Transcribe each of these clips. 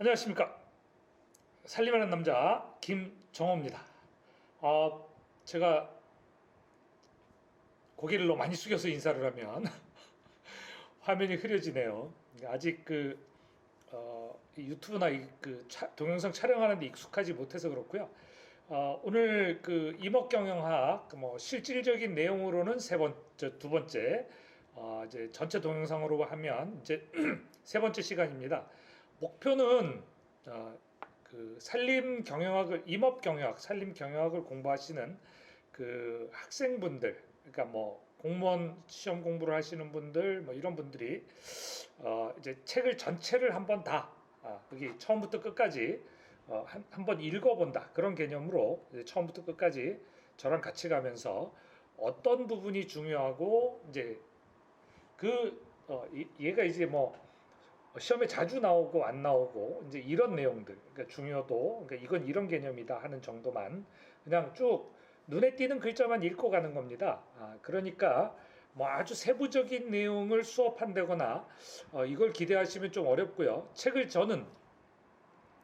안녕하십니까. 살림하는 남자 김정호입니다. 제가 고개를 너무 많이 숙여서 인사를 하면 화면이 흐려지네요. 아직 이 유튜브나 동영상 촬영하는데 익숙하지 못해서 그렇고요. 오늘 이목경영학 실질적인 내용으로는 두 번째, 이제 전체 동영상으로 하면 이제 세 번째 시간입니다. 목표는 산림 경영학을 산림 경영학을 공부하시는 학생분들, 그러니까 공무원 시험 공부를 하시는 분들, 이런 분들이 이제 책을 전체를 한번 다 여기 처음부터 끝까지 한번 읽어본다, 그런 개념으로 이제 처음부터 끝까지 저랑 같이 가면서 어떤 부분이 중요하고, 이제 얘가 이제 시험에 자주 나오고 안 나오고 이제 이런 내용들, 그러니까 중요도, 그러니까 이건 이런 개념이다 하는 정도만 그냥 쭉 눈에 띄는 글자만 읽고 가는 겁니다. 그러니까 아주 세부적인 내용을 수업한다거나 이걸 기대하시면 좀 어렵고요. 책을 저는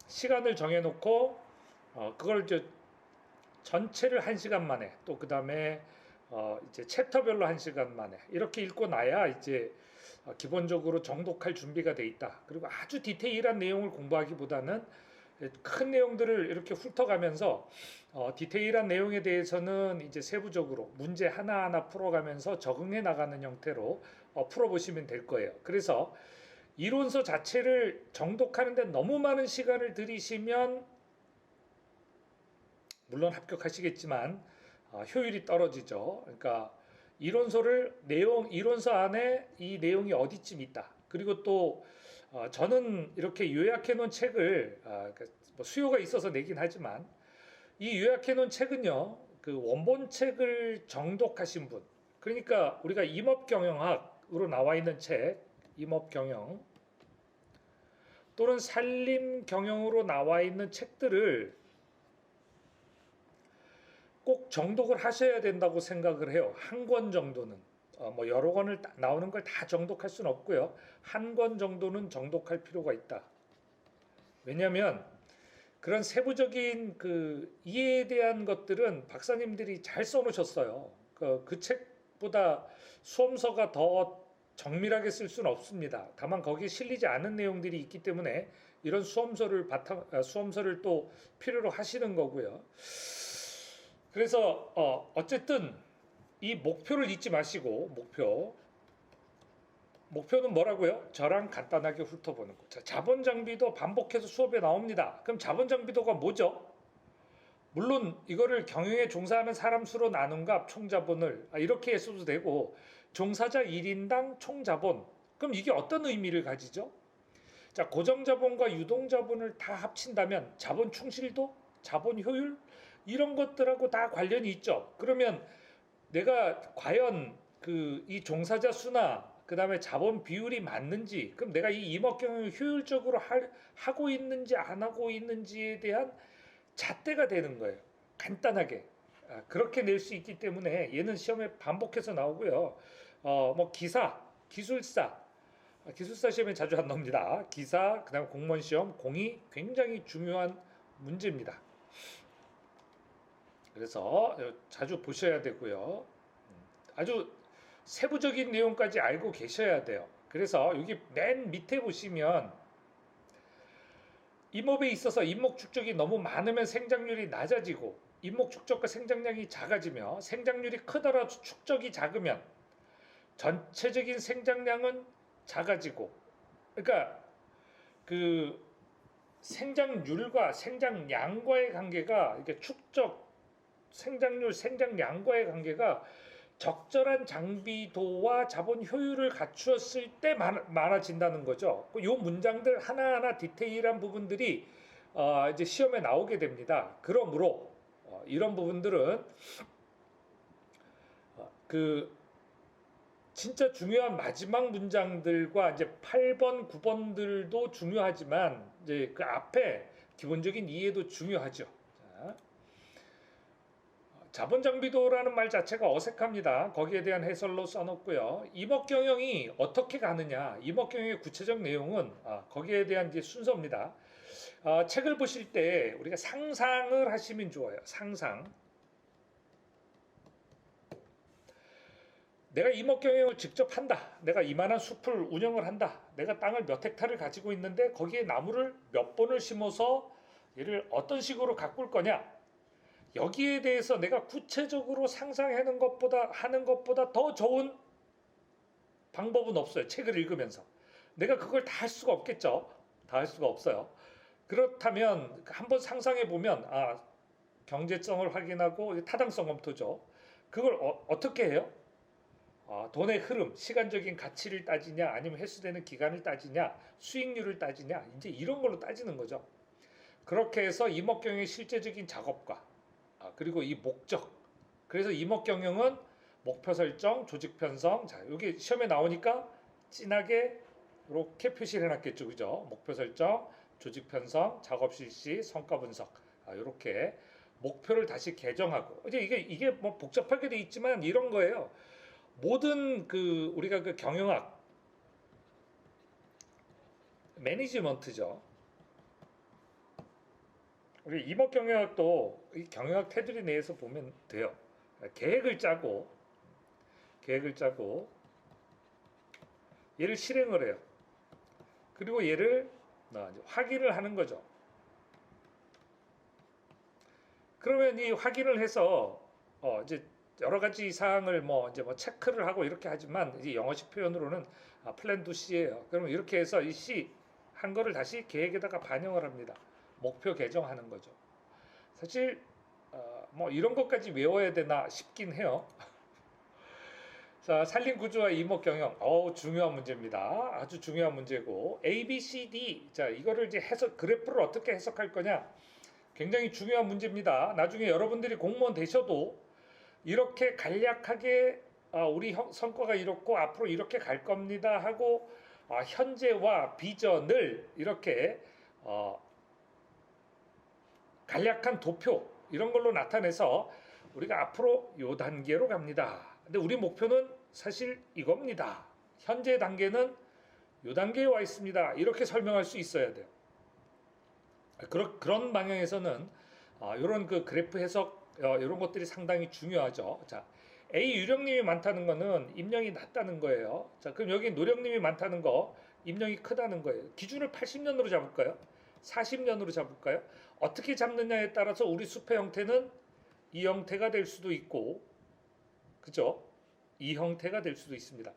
시간을 정해놓고 그걸 전체를 1시간 만에, 또 그 다음에 이제 챕터별로 1시간 만에 이렇게 읽고 나야 이제 기본적으로 정독할 준비가 돼 있다. 그리고 아주 디테일한 내용을 공부하기보다는 큰 내용들을 이렇게 훑어가면서 디테일한 내용에 대해서는 이제 세부적으로 문제 하나하나 풀어가면서 적응해 나가는 형태로 풀어보시면 될 거예요. 그래서 이론서 자체를 정독하는데 너무 많은 시간을 들이시면 물론 합격하시겠지만 효율이 떨어지죠. 그러니까 이론서 안에 이 내용이 어디쯤 있다. 그리고 또 저는 이렇게 요약해 놓은 책을 수요가 있어서 내긴 하지만, 이 요약해 놓은 책은요, 원본 책을 정독하신 분, 그러니까 우리가 임업경영학으로 나와 있는 책, 임업경영 또는 산림경영으로 나와 있는 책들을 꼭 정독을 하셔야 된다고 생각을 해요. 한 권 정도는. 여러 권을 나오는 걸 다 정독할 수는 없고요. 한 권 정도는 정독할 필요가 있다. 왜냐하면 그런 세부적인 이해에 대한 것들은 박사님들이 잘 써놓으셨어요. 그 책보다 수험서가 더 정밀하게 쓸 수는 없습니다. 다만 거기에 실리지 않은 내용들이 있기 때문에 이런 수험서를 또 필요로 하시는 거고요. 그래서 어쨌든 이 목표를 잊지 마시고, 목표는 뭐라고요? 저랑 간단하게 훑어보는 거. 자본 장비도 반복해서 수업에 나옵니다. 그럼 자본 장비도가 뭐죠? 물론 이거를 경영에 종사하는 사람 수로 나눈 값 총자본을 이렇게 써도 되고, 종사자 1인당 총자본, 그럼 이게 어떤 의미를 가지죠? 자, 고정자본과 유동자본을 다 합친다면 자본 충실도, 자본 효율, 이런 것들하고 다 관련이 있죠. 그러면 내가 과연 이 종사자 수나 그 다음에 자본 비율이 맞는지, 그럼 내가 이 임업경영을 효율적으로 하고 있는지 안 하고 있는지에 대한 잣대가 되는 거예요. 간단하게. 그렇게 낼 수 있기 때문에 얘는 시험에 반복해서 나오고요. 기술사 시험에 자주 안 나옵니다. 기사, 그 다음에 공무원 시험, 공이 굉장히 중요한 문제입니다. 그래서 자주 보셔야 되고요. 아주 세부적인 내용까지 알고 계셔야 돼요. 그래서 여기 맨 밑에 보시면 임업에 있어서 임목 축적이 너무 많으면 생장률이 낮아지고, 임목 축적과 생장량이 작아지며, 생장률이 크더라도 축적이 작으면 전체적인 생장량은 작아지고, 그러니까 생장률과 생장량과의 관계가, 이게 축적, 생장률, 생장량과의 관계가 적절한 장비도와 자본 효율을 갖추었을 때 많아진다는 거죠. 이 문장들 하나하나 디테일한 부분들이 이제 시험에 나오게 됩니다. 그러므로 이런 부분들은 진짜 중요한 마지막 문장들과 이제 8번, 9번들도 중요하지만 이제 그 앞에 기본적인 이해도 중요하죠. 자, 자본장비도라는 말 자체가 어색합니다. 거기에 대한 해설로 써놓고요. 임업경영이 어떻게 가느냐, 임업경영의 구체적 내용은 거기에 대한 이제 순서입니다. 책을 보실 때 우리가 상상을 하시면 좋아요. 상상. 내가 임업경영을 직접 한다. 내가 이만한 숲을 운영을 한다. 내가 땅을 몇 헥타를 가지고 있는데 거기에 나무를 몇 번을 심어서 얘를 어떤 식으로 가꿀 거냐. 여기에 대해서 내가 구체적으로 상상하는 것보다 더 좋은 방법은 없어요. 책을 읽으면서. 내가 그걸 다 할 수가 없겠죠. 다 할 수가 없어요. 그렇다면 한번 상상해 보면 경제성을 확인하고 타당성 검토죠. 그걸 어떻게 해요? 돈의 흐름, 시간적인 가치를 따지냐, 아니면 회수되는 기간을 따지냐, 수익률을 따지냐, 이제 이런 걸로 따지는 거죠. 그렇게 해서 임업경영의 실제적인 작업과 그리고 이 목적. 그래서 임업경영은 목표 설정, 조직 편성. 자, 여기 시험에 나오니까 진하게 이렇게 표시를 해놨겠죠, 그죠? 목표 설정, 조직 편성, 작업 실시, 성과 분석. 이렇게 목표를 다시 개정하고. 이제 이게 뭐 복잡하게 돼 있지만 이런 거예요. 모든 우리가 경영학 매니지먼트죠. 우리 임업 경영학도 이 경영학 테두리 내에서 보면 돼요. 계획을 짜고 얘를 실행을 해요. 그리고 얘를 확인을 하는 거죠. 그러면 이 확인을 해서 이제 여러 가지 사항을 이제 체크를 하고 이렇게 하지만 이제 영어식 표현으로는 플랜 두 C예요. 그러면 이렇게 해서 이 C 한 거를 다시 계획에다가 반영을 합니다. 목표 개정하는 거죠. 사실 뭐 이런 것까지 외워야 되나 싶긴 해요. 자, 산림 구조와 이목 경영. 중요한 문제입니다. 아주 중요한 문제고 A, B, C, D. 자, 이거를 이제 그래프를 어떻게 해석할 거냐? 굉장히 중요한 문제입니다. 나중에 여러분들이 공무원 되셔도 이렇게 간략하게 우리 성과가 이렇고 앞으로 이렇게 갈 겁니다 하고 현재와 비전을 이렇게 간략한 도표 이런 걸로 나타내서 우리가 앞으로 요 단계로 갑니다. 근데 우리 목표는 사실 이겁니다. 현재 단계는 요 단계에 와 있습니다. 이렇게 설명할 수 있어야 돼요. 그런 방향에서는 이런 그래프 해석 이런 것들이 상당히 중요하죠. 자, A 유령님이 많다는 거는 임령이 낮다는 거예요. 자, 그럼 여기 노령님이 많다는 거 임령이 크다는 거예요. 기준을 80년으로 잡을까요? 40년으로 잡을까요? 어떻게 잡느냐에 따라서 우리 숲의 형태는 이 형태가 될 수도 있고, 그죠? 이 형태가 될 수도 있습니다.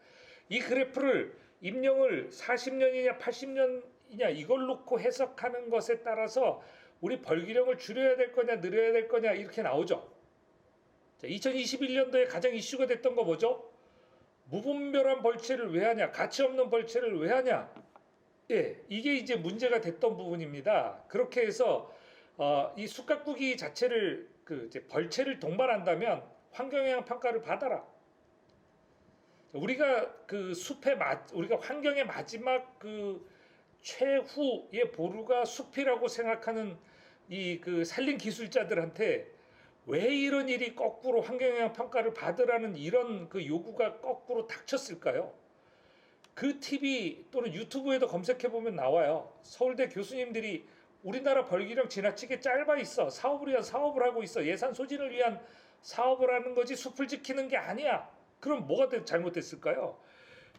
이 그래프를 임령을 40년이냐 80년이냐 이걸 놓고 해석하는 것에 따라서 우리 벌기령을 줄여야 될 거냐 늘려야 될 거냐 이렇게 나오죠. 자, 2021년도에 가장 이슈가 됐던 거 뭐죠? 무분별한 벌채를 왜 하냐? 가치 없는 벌채를 왜 하냐? 예, 이게 이제 문제가 됐던 부분입니다. 그렇게 해서 이 숲가꾸기 자체를 이제 벌채를 동반한다면 환경영향 평가를 받아라. 우리가 우리가 환경의 마지막 최후의 보루가 숲이라고 생각하는 이 산림 기술자들한테 왜 이런 일이 거꾸로 환경영향 평가를 받으라는 이런 요구가 거꾸로 닥쳤을까요? 그 TV 또는 유튜브에도 검색해 보면 나와요. 서울대 교수님들이 우리나라 벌기령 지나치게 짧아 있어. 사업을 위한 사업을 하고 있어. 예산 소진을 위한 사업을 하는 거지 숲을 지키는 게 아니야. 그럼 뭐가 잘못됐을까요?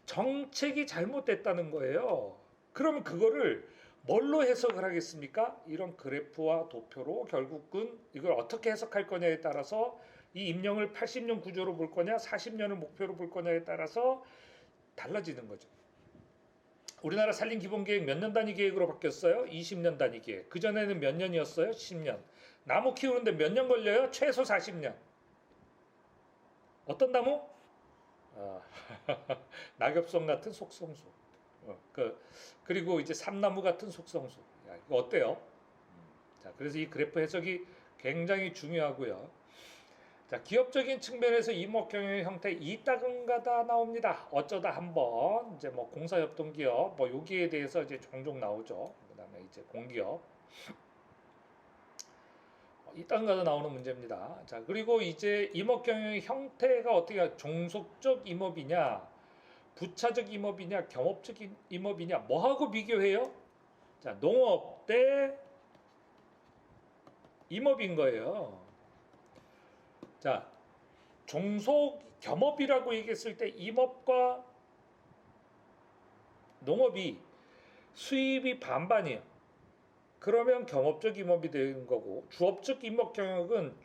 정책이 잘못됐다는 거예요. 그러면 그거를 뭘로 해석을 하겠습니까? 이런 그래프와 도표로 결국은 이걸 어떻게 해석할 거냐에 따라서 이 임령을 80년 구조로 볼 거냐 40년을 목표로 볼 거냐에 따라서 달라지는 거죠. 우리나라 산림 기본계획 몇 년 단위 계획으로 바뀌었어요? 20년 단위 계획. 그전에는 몇 년이었어요? 10년. 나무 키우는데 몇 년 걸려요? 최소 40년. 어떤 나무? 낙엽송 같은 속성수. 그리고 이제 삼나무 같은 속성수. 이거 어때요? 자, 그래서 이 그래프 해석이 굉장히 중요하고요. 자, 기업적인 측면에서 임업경영의 형태 이따금가다 나옵니다. 어쩌다 한번 이제 공사협동기업 여기에 대해서 이제 종종 나오죠. 그다음에 이제 공기업 이따금가다 나오는 문제입니다. 자, 그리고 이제 임업경영의 형태가 어떻게 종속적 임업이냐, 부차적 임업이냐, 겸업적 임업이냐, 뭐하고 비교해요? 자, 농업 대 임업인 거예요. 자, 종속 겸업이라고 얘기했을 때 임업과 농업이 수입이 반반이에요. 그러면 경업적 임업이 되는 거고, 주업적 임업 경영은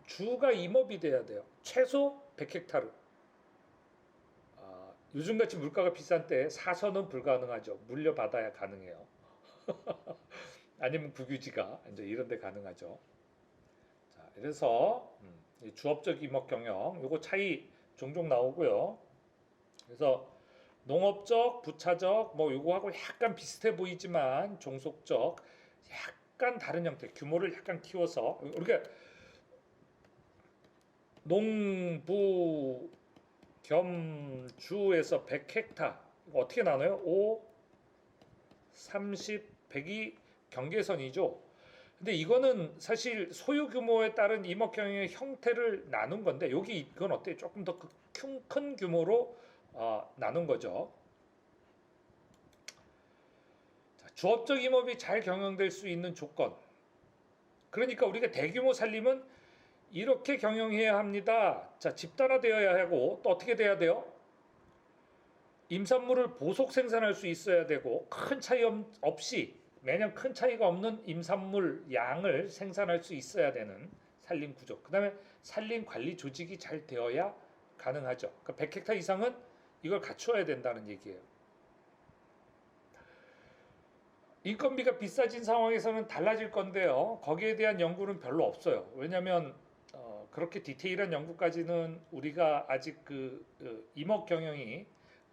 주가 임업이 돼야 돼요. 최소 100헥타르. 요즘같이 물가가 비싼 때 사서는 불가능하죠. 물려받아야 가능해요. 아니면 국유지가 이제 이런 데 가능하죠. 자, 그래서 이 주업적 임업 경영 요거 차이 종종 나오고요. 그래서 농업적, 부차적 뭐 요거하고 약간 비슷해 보이지만 종속적 약간 다른 형태, 규모를 약간 키워서 우리가 농부 겸 주에서 100헥타 어떻게 나눠요? 5, 30, 100이 경계선이죠. 근데 이거는 사실 소유 규모에 따른 임업 경영의 형태를 나눈 건데 여기 이건 어때요? 조금 더 큰 규모로 나눈 거죠. 자, 주업적 임업이 잘 경영될 수 있는 조건. 그러니까 우리가 대규모 산림은 이렇게 경영해야 합니다. 자, 집단화되어야 하고 또 어떻게 돼야 돼요? 임산물을 보속 생산할 수 있어야 되고 큰 차이 없이 매년 큰 차이가 없는 임산물 양을 생산할 수 있어야 되는 산림 구조. 그다음에 산림 관리 조직이 잘 되어야 가능하죠. 그러니까 100헥타 이상은 이걸 갖추어야 된다는 얘기예요. 인건비가 비싸진 상황에서는 달라질 건데요. 거기에 대한 연구는 별로 없어요. 왜냐하면 그렇게 디테일한 연구까지는 우리가 아직 그 임업 경영이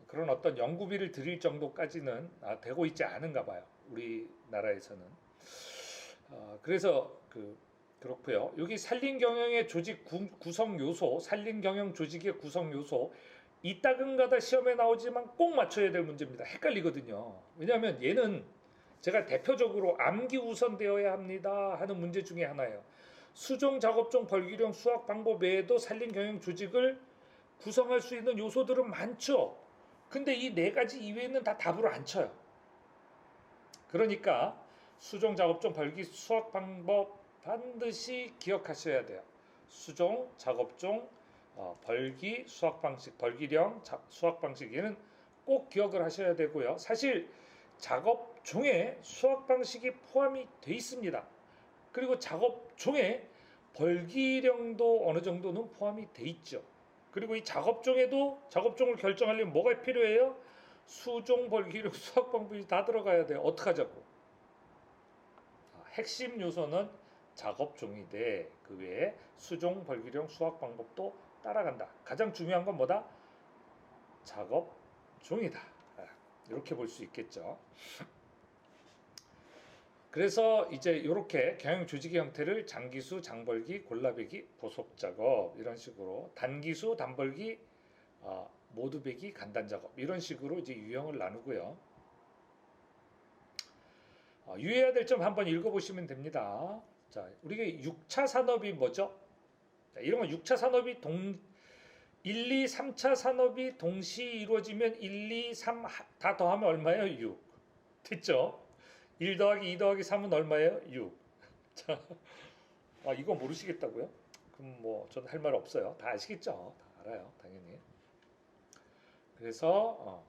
그런 어떤 연구비를 들일 정도까지는 되고 있지 않은가 봐요. 우리나라에서는. 그래서 그렇고요. 여기 산림 경영의 조직 구성 요소, 산림 경영 조직의 구성 요소 이따금가다 시험에 나오지만 꼭 맞춰야 될 문제입니다. 헷갈리거든요. 왜냐하면 얘는 제가 대표적으로 암기 우선되어야 합니다 하는 문제 중에 하나예요. 수종, 작업종, 벌기령, 수확 방법 외에도 산림 경영 조직을 구성할 수 있는 요소들은 많죠. 근데 이 네 가지 이외에는 다 답으로 안 쳐요. 그러니까 수종, 작업종, 벌기, 수확 방법 반드시 기억하셔야 돼요. 수종, 작업종, 벌기, 수확 방식, 벌기령, 수확 방식에는 꼭 기억을 하셔야 되고요. 사실 작업종에 수확 방식이 포함이 돼 있습니다. 그리고 작업종에 벌기령도 어느 정도는 포함이 돼 있죠. 그리고 이 작업종에도 작업종을 결정하려면 뭐가 필요해요? 수종, 벌기령, 수확 방법이 다 들어가야 돼요. 어떡하자고? 핵심 요소는 작업종인데 그 외에 수종, 벌기령, 수확 방법도 따라간다. 가장 중요한 건 뭐다? 작업종이다. 이렇게 볼 수 있겠죠. 그래서 이제 이렇게 경영 조직의 형태를 장기수, 장벌기, 골라배기, 보속작업 이런 식으로 단기수, 단벌기, 모두배기, 간단작업 이런 식으로 이제 유형을 나누고요. 유의해야 될 점 한번 읽어보시면 됩니다. 자, 우리가 6차 산업이 뭐죠? 자, 이런 건 6차 산업이 1, 2, 3차 산업이 동시에 이루어지면 1, 2, 3 다 더하면 얼마예요? 6. 됐죠? 1 더하기 2 더하기 3은 얼마예요? 6. 자, 이거 모르시겠다고요? 그럼 뭐 저는 할 말 없어요. 다 아시겠죠? 다 알아요, 당연히. 그래서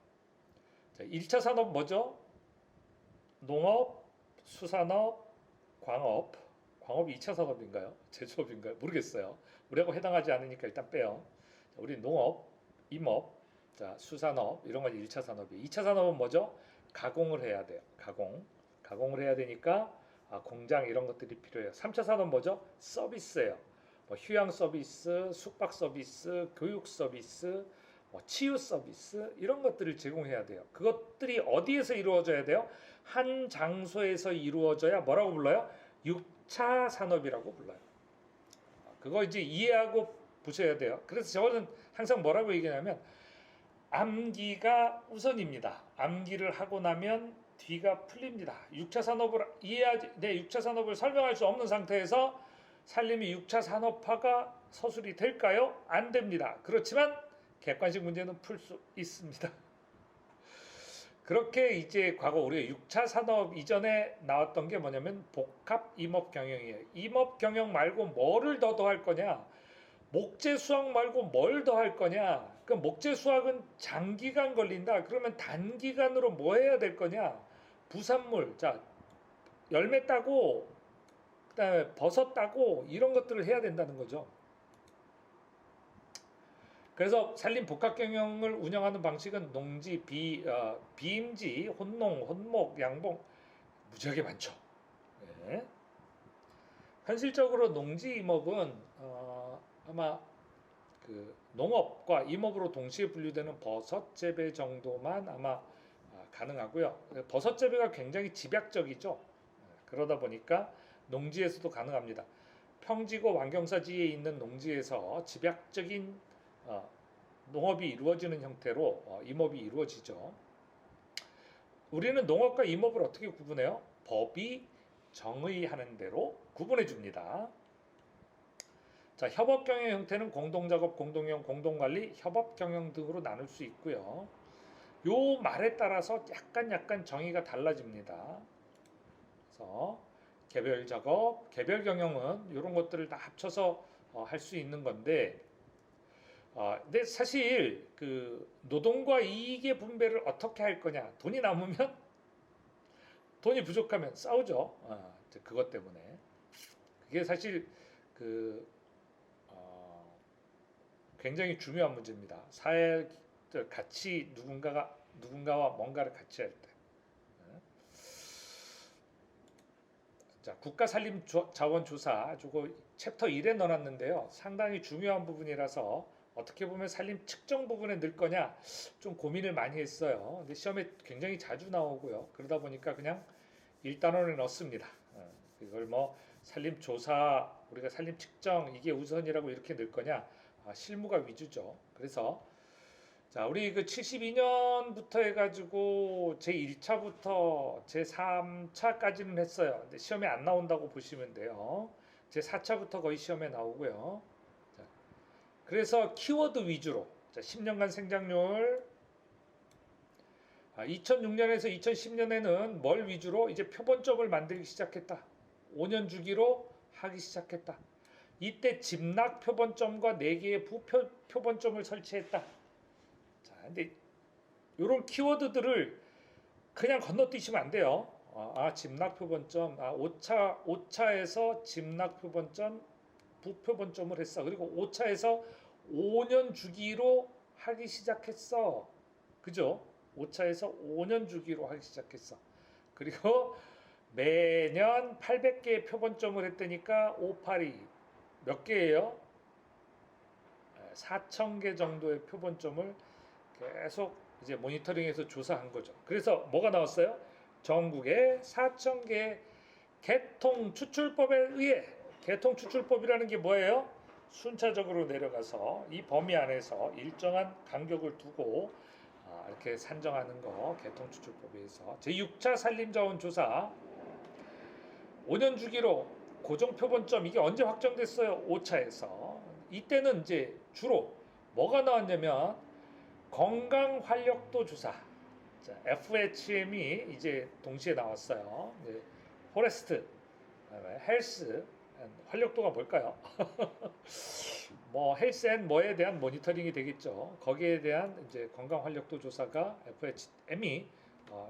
자, 1차 산업 뭐죠? 농업, 수산업, 광업. 광업이 2차 산업인가요? 제조업인가요? 모르겠어요. 우리하고 해당하지 않으니까 일단 빼요. 자, 우리 농업, 임업, 자, 수산업 이런 건 1차 산업이에요. 2차 산업은 뭐죠? 가공을 해야 돼요. 가공을 해야 되니까 공장 이런 것들이 필요해요. 3차 산업 뭐죠? 서비스예요. 뭐 휴양 서비스, 숙박 서비스, 교육 서비스, 뭐 치유 서비스 이런 것들을 제공해야 돼요. 그것들이 어디에서 이루어져야 돼요? 한 장소에서 이루어져야 뭐라고 불러요? 6차 산업이라고 불러요. 그거 이제 이해하고 보셔야 돼요. 그래서 저는 항상 뭐라고 얘기하냐면 암기가 우선입니다. 암기를 하고 나면 뒤가 풀립니다. 6차 산업을 이해하지, 6차 산업을 설명할 수 없는 상태에서 산림이 6차 산업화가 서술이 될까요? 안 됩니다. 그렇지만 객관식 문제는 풀 수 있습니다. 그렇게 이제 과거 우리가 6차 산업 이전에 나왔던 게 뭐냐면 복합 임업 경영이에요. 임업 경영 말고 뭐를 더 할 거냐? 목재 수확 말고 뭘 더 할 거냐? 그 목재 수확은 장기간 걸린다. 그러면 단기간으로 뭐 해야 될 거냐? 부산물. 자, 열매 따고 그다음에 버섯 따고 이런 것들을 해야 된다는 거죠. 그래서 산림 복합 경영을 운영하는 방식은 농지, 비임지, 혼농, 혼목, 양봉 무지하게 많죠. 네. 현실적으로 농지 임업은 아마 그 농업과 임업으로 동시에 분류되는 버섯 재배 정도만 아마 가능하고요. 버섯 재배가 굉장히 집약적이죠. 그러다 보니까 농지에서도 가능합니다. 평지고 완경사지에 있는 농지에서 집약적인 농업이 이루어지는 형태로 임업이 이루어지죠. 우리는 농업과 임업을 어떻게 구분해요? 법이 정의하는 대로 구분해 줍니다. 자, 협업 경영 형태는 공동작업, 공동형, 공동관리, 협업 경영 등으로 나눌 수 있고요. 요 말에 따라서 약간 정의가 달라집니다. 그래서 개별 작업, 개별 경영은 이런 것들을 다 합쳐서 할 수 있는 건데, 근데 사실 그 노동과 이익의 분배를 어떻게 할 거냐? 돈이 남으면 돈이 부족하면 싸우죠. 그것 때문에 그게 사실 그 굉장히 중요한 문제입니다. 사회 같이 누군가와 뭔가를 같이 할 때. 자, 국가산림자원조사 저거 챕터 1에 넣어놨는데요. 상당히 중요한 부분이라서 어떻게 보면 산림 측정 부분에 넣을 거냐 좀 고민을 많이 했어요. 근데 시험에 굉장히 자주 나오고요. 그러다 보니까 그냥 1단원에 넣습니다. 이걸 뭐 산림 조사, 우리가 산림 측정 이게 우선이라고 이렇게 넣을 거냐? 실무가 위주죠. 그래서 자, 우리 그 72년부터 해가지고 제 1차부터 제 3차까지는 했어요. 근데 시험에 안 나온다고 보시면 돼요. 제 4차부터 거의 시험에 나오고요. 자, 그래서 키워드 위주로 자, 10년간 생장률 2006년에서 2010년에는 뭘 위주로 이제 표본점을 만들기 시작했다. 5년 주기로 하기 시작했다. 이때 집락 표본점과 4개의 부표본점을 설치했다. 자, 근데 이런 키워드들을 그냥 건너뛰시면 안 돼요. 집락 표본점, 5차에서 집락 표본점, 부표본점을 했어. 그리고 5차에서 5년 주기로 하기 시작했어. 그죠? 5차에서 5년 주기로 하기 시작했어. 그리고 매년 800개의 표본점을 했다니까 582 몇 개예요? 4,000개 정도의 표본점을 계속 이제 모니터링해서 조사한 거죠. 그래서 뭐가 나왔어요? 전국에 4,000개 개통 추출법에 의해 개통 추출법이라는 게 뭐예요? 순차적으로 내려가서 이 범위 안에서 일정한 간격을 두고 이렇게 산정하는 거 개통추출법에 의해서 제6차 산림자원조사 5년 주기로 고정표본점 이게 언제 확정됐어요? 5차에서 이때는 이제 주로 뭐가 나왔냐면 건강활력도 조사 자, FHM이 이제 동시에 나왔어요. 포레스트, 헬스, 활력도가 뭘까요? 뭐 헬스 앤 뭐에 대한 모니터링이 되겠죠. 거기에 대한 이제 건강 활력도 조사가 FHM이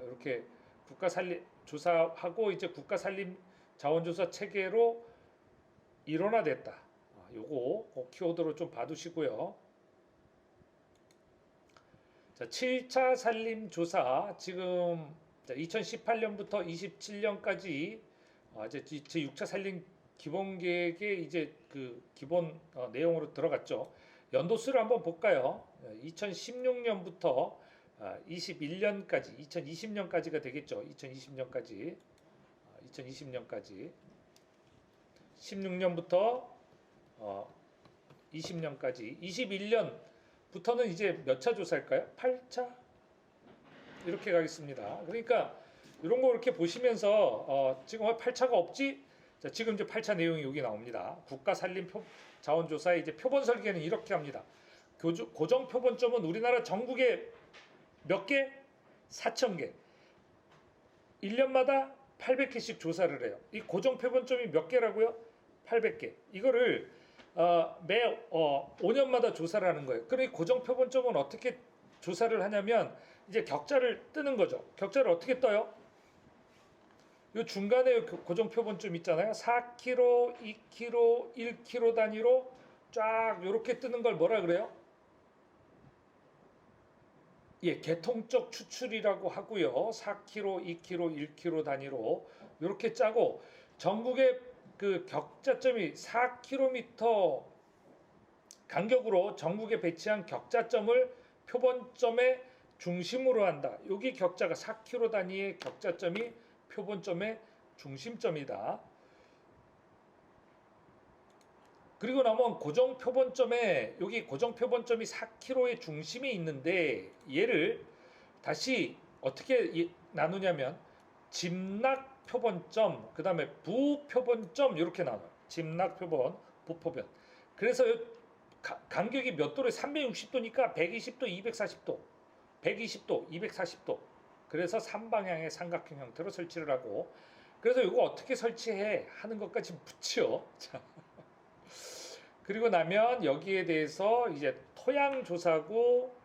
이렇게 국가 산림 조사하고 이제 국가 산림 자원조사 체계로 일원화됐다. 요거 키워드로 좀 봐두시고요. 자, 7차 산림 조사 지금 2018년부터 27년까지 이제 제 6차 산림 기본 계획에 이제 그 기본 내용으로 들어갔죠. 연도수를 한번 볼까요? 2016년부터 21년까지, 2020년까지가 되겠죠. 2020년까지, 16년부터 20년까지, 21년부터는 이제 몇 차 조사일까요? 8차 이렇게 가겠습니다. 그러니까 이런 거 이렇게 보시면서 지금 왜 8차가 없지? 자, 지금 이제 8차 내용이 여기 나옵니다. 국가산림자원조사의 이제 표본 설계는 이렇게 합니다. 고정 표본점은 우리나라 전국에 몇 개? 4,000개. 1년마다 800개씩 조사를 해요. 이 고정 표본점이 몇 개라고요? 800개. 이거를 매 5년마다 조사를 하는 거예요. 그럼 이 고정 표본점은 어떻게 조사를 하냐면 이제 격자를 뜨는 거죠. 격자를 어떻게 떠요? 요 중간에 고정 표본점 있잖아요. 4kg, 2kg, 1kg 단위로 쫙 이렇게 뜨는 걸 뭐라 그래요? 예, 계통적 추출이라고 하고요. 4kg, 2kg, 1kg 단위로 이렇게 짜고 전국의 그 격자점이 4km 간격으로 전국에 배치한 격자점을 표본점의 중심으로 한다. 여기 격자가 4km 단위의 격자점이 표본점의 중심점이다. 그리고 나면 고정 표본점에 여기 고정 표본점이 4km의 중심이 있는데 얘를 다시 어떻게 나누냐면 짐락 표본점, 그다음에 부 표본점 이렇게 나눠요. 짐락 표본, 부 표본. 그래서 간격이 몇 도래? 360도니까 120도, 240도, 120도, 240도. 그래서 3방향의 삼각형 형태로 설치를 하고 그래서 이거 어떻게 설치해 하는 것까지 붙여. 자. 그리고 나면 여기에 대해서 이제 토양 조사고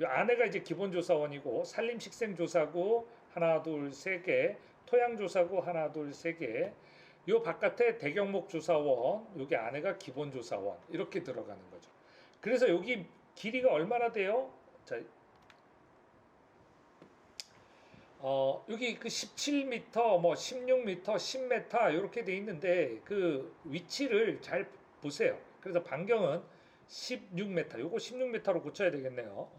이 안에가 이제 기본 조사원이고 산림 식생 조사고 하나 둘 세 개, 토양 조사고 하나 둘 세 개. 요 바깥에 대경목 조사원, 여기 안에가 기본 조사원 이렇게 들어가는 거죠. 그래서 여기 길이가 얼마나 돼요? 자, 여기 그 17m, 뭐 16m, 10m 이렇게 돼 있는데 그 위치를 잘 보세요. 그래서 반경은 16m. 요거 16m로 고쳐야 되겠네요.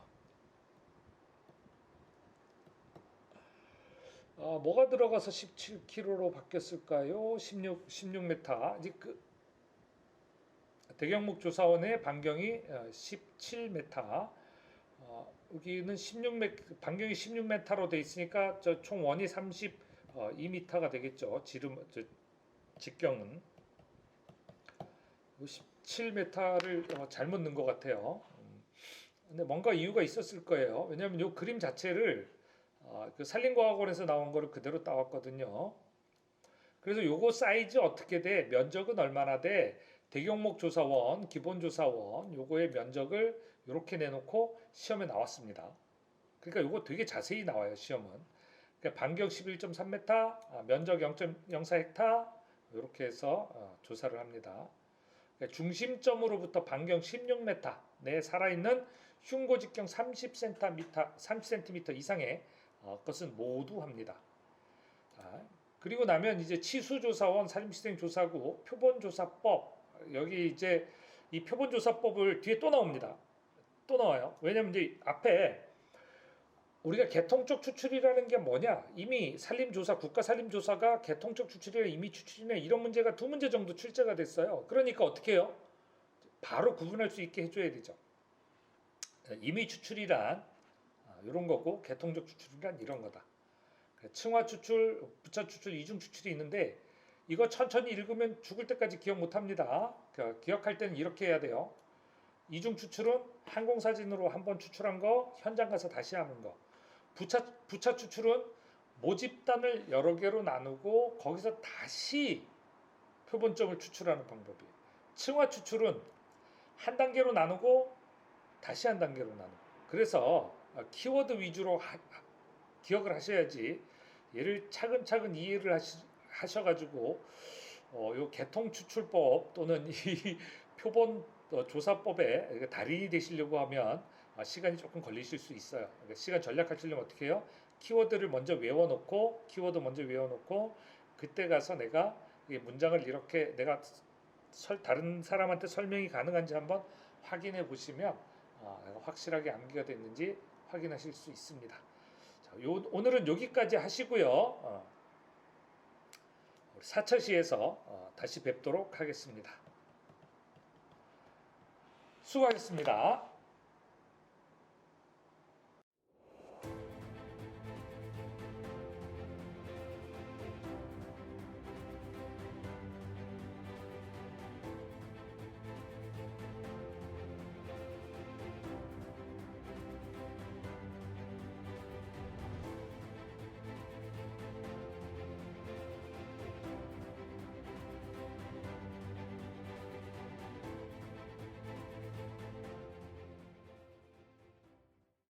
뭐가 들어가서 17km로 바뀌었을까요? 16m. 이제 그 대경목 조사원의 반경이 17m. 여기는 16m, 반경이 16m로 돼 있으니까 저 총 원이 32m가 되겠죠. 직경은 17m를 잘못 넣은 것 같아요. 근데 뭔가 이유가 있었을 거예요. 왜냐하면 이 그림 자체를 그 산림과학원에서 나온 거를 그대로 따왔거든요. 그래서 요거 사이즈 어떻게 돼? 면적은 얼마나 돼? 대경목 조사원, 기본 조사원 요거의 면적을 이렇게 내놓고 시험에 나왔습니다. 그러니까 요거 되게 자세히 나와요, 시험은. 그러니까 반경 11.3m, 면적 0.04헥타 이렇게 해서 조사를 합니다. 그러니까 중심점으로부터 반경 16m 내 살아있는 흉고 직경 30cm 이상의 것은 모두 합니다. 그리고 나면 이제 치수조사원, 산림식생조사구, 표본조사법 여기 이제 이 표본조사법을 뒤에 또 나옵니다. 또 나와요. 왜냐면 이제 앞에 우리가 개통적 추출이라는 게 뭐냐? 이미 산림조사, 국가산림조사가 개통적 추출이나 임의 추출이나 이런 문제가 두 문제 정도 출제가 됐어요. 그러니까 어떻게 해요? 바로 구분할 수 있게 해줘야 되죠. 임의 추출이란 이런 거고 개통적 추출이란 이런 거다. 층화 추출, 부차 추출, 이중 추출이 있는데 이거 천천히 읽으면 죽을 때까지 기억 못합니다. 기억할 때는 이렇게 해야 돼요. 이중 추출은 항공사진으로 한번 추출한 거 현장 가서 다시 하는 거. 부차 추출은 모집단을 여러 개로 나누고 거기서 다시 표본점을 추출하는 방법이에요. 층화 추출은 한 단계로 나누고 다시 한 단계로 나누고. 그래서 키워드 위주로 기억을 하셔야지 얘를 차근차근 이해를 하셔가지고 요 개통 추출법 또는 이 표본 조사법에 달인이 되시려고 하면 시간이 조금 걸리실 수 있어요. 그러니까 시간 전략하시려면 어떻게 해요? 키워드를 먼저 외워놓고 그때 가서 내가 이 문장을 이렇게 내가 다른 사람한테 설명이 가능한지 한번 확인해 보시면 내가 확실하게 암기가 됐는지 확인하실 수 있습니다. 자, 오늘은 여기까지 하시고요. 4차시에서 다시 뵙도록 하겠습니다. 수고하셨습니다.